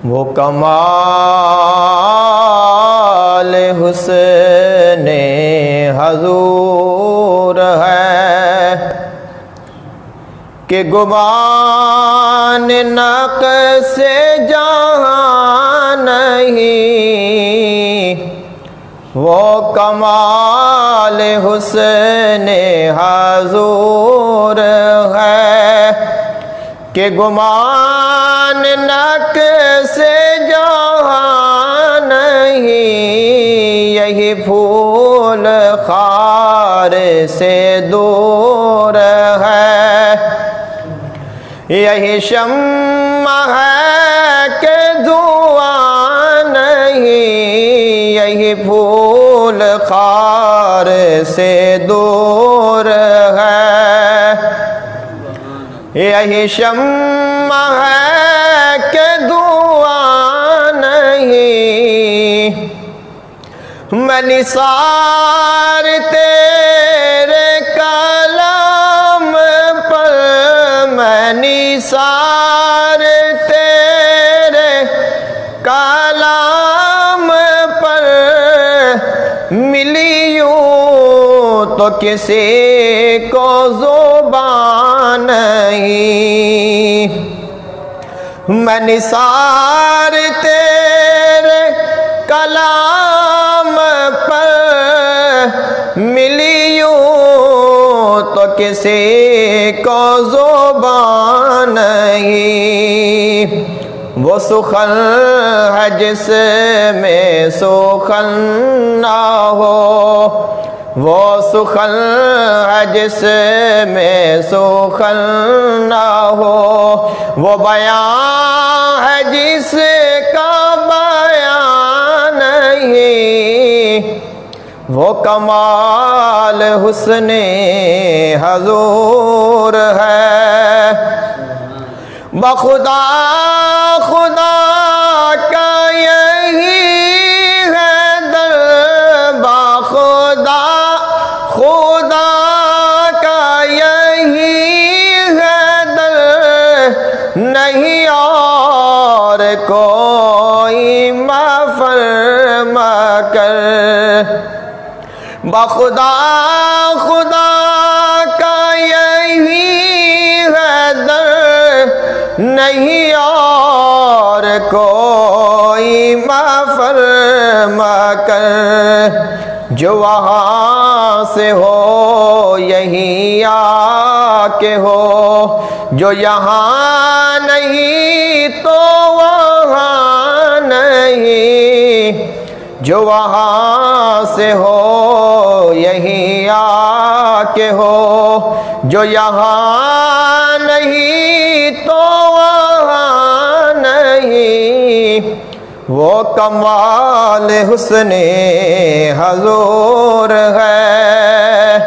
وہ کمال حسن حضور ہے کہ گمان نقص جہاں نہیں، وہ کمال حسن حضور ہے کہ گمان نقص جہاں نہیں، یہی پھول خار سے دور ہے، یہی شمع ہے کہ دھواں نہیں، یہی پھول خار سے دور ہے، یہی شمع ہے کہ دھواں نہیں، میں نثار تیرے کلام پر، میں نثار تیرے کلام پر ملی یوں تو کسی کو زبان نہیں، میں نثار تیرے کلام پر ملی یوں تو کسی کو زبان نہیں، وہ سخن ہے جس میں سخن نہ ہو، وہ سخن ہے جس میں سخن نہ ہو، وہ بیان ہے جس کا بیان نہیں، وہ کمال حسن حضور ہے، بخدا خدا کا یہی ہے در، بخدا خدا کا یہی ہے در، نہیں اور کوئی فرما کر، بخدا خدا کا یہی ہے در، نہیں اور کوئی فرما کر، جو وہاں سے ہو یہی آ کے ہو، جو یہاں نہیں تو وہاں نہیں، جو وہاں سے ہو یہی آ کے ہو، جو یہاں نہیں تو وہاں نہیں، وہ کمال حسن حضور ہے،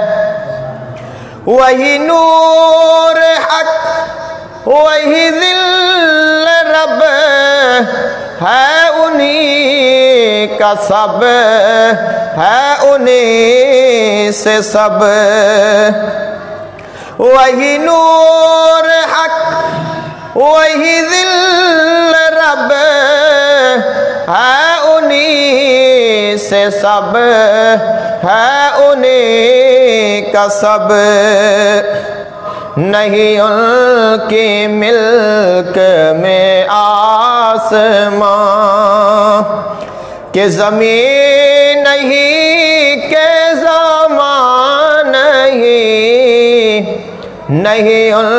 وہی نور حق وہی ذل رب ہے، انہی کا سب ہے، انہی سے سب، وہی نور حق وہی ذل رب ہے، انہی سے سب ہے، انہی کا سب، نہیں ان کی ملک میں آسمان کہ زمین نہیں کہ زمان نہیں، نہیں ان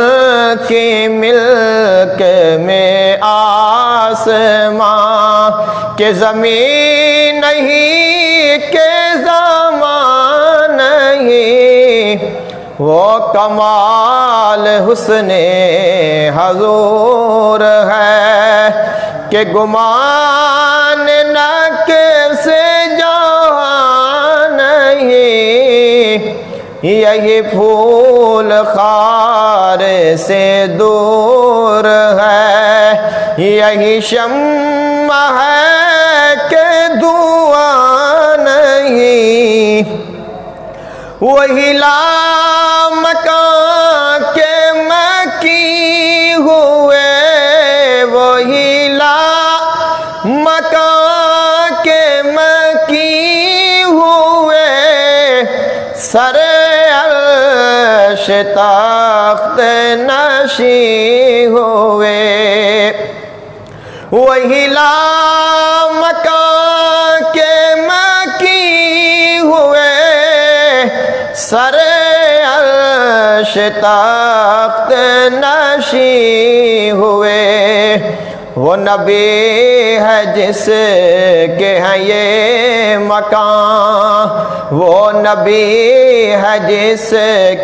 کی ملک میں آسمان کہ زمین نہیں کہ زمان نہیں، وہ کمال حسن حضور ہے کہ گمان نقص جہاں نہیں، یہی پھول خار سے دور ہے، یہی شمع ہے کہ دھواں نہیں، وہی لامکان کے مکی ہوئے، وہی مکان کے مکی ہوئے سر عرش تخت نشین ہوئے وہی لامکان کے مکی ہوئے سر عرش تخت نشین ہوئے وہ نبی ہے جس کے ہیں یہ مکان وہ نبی ہے جس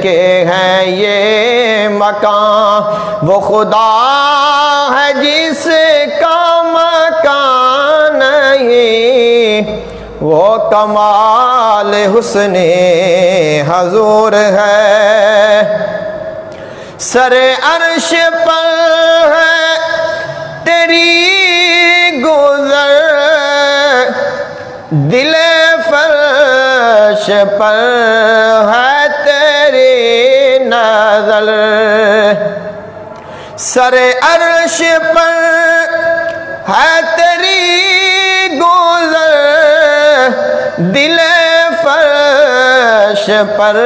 کے ہیں یہ مکان وہ خدا ہے جس کا مکان نہیں وہ کمال حسن حضور ہے سر عرش پر ہے تیری گزر دل فرش پر ہے تیری نظر سر عرش پر ہے تیری گزر دل فرش پر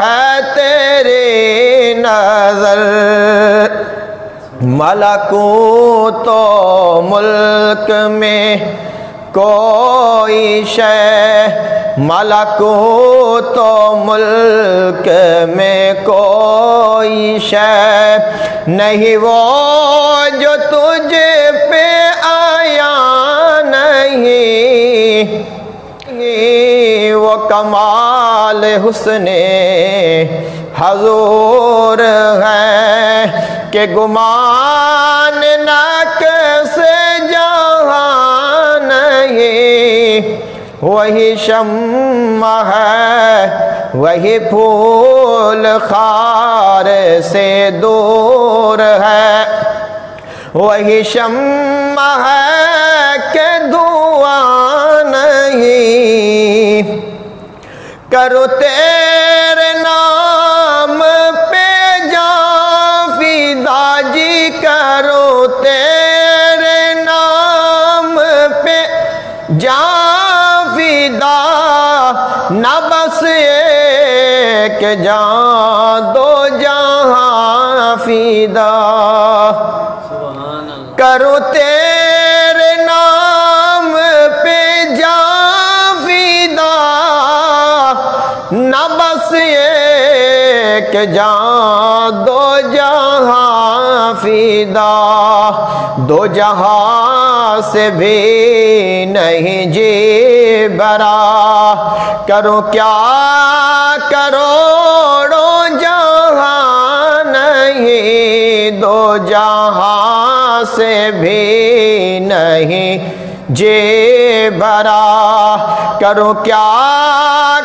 ہے تیری نظر ملکوت و ملک میں کوئی شے ملکوت و ملک میں کوئی شے نہیں وہ جو تجھ پہ آیا نہیں وہ کمال حسن حضور ہے کہ گمان نہ کیسے جہاں نہیں وہی شمع ہے وہی پھول خار سے دور ہے وہی شمع ہے کہ دھواں نہیں کرو تیرے نام پہ جاں فدا جی کرو تیرے نام پہ جاں فدا نہ بس ایک جان دو جہاں فدا کرو تیرے نام پہ جاں فدا نہ بس ایک جان دو جہاں فدا دو جہاں سے بھی نہیں جی برا کرو کیا کروڑوں جہاں نہیں دو جہاں سے بھی نہیں جی برا کرو کیا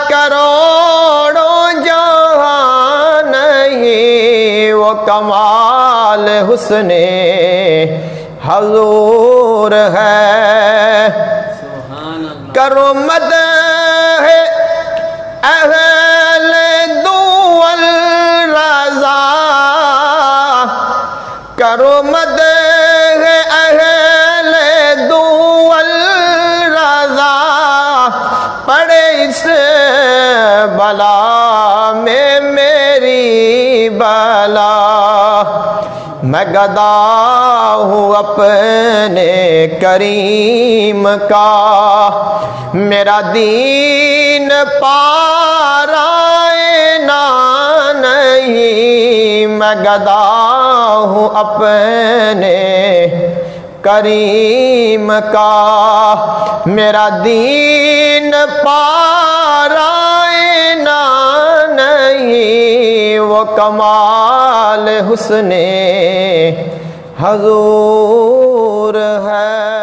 کروڑوں جہاں نہیں وہ کمال حسن حضور ہے کرو مدح اہل دول رضا کرو مدح اہل دول رضا پڑے اس بلا میں میری بلا میں گدا ہوں اپنے کریم کا میرا دین پارائے نہ نہیں میں گدا ہوں اپنے کریم کا میرا دین پارائے نہ نہیں وہ کمال حسن حضور ہے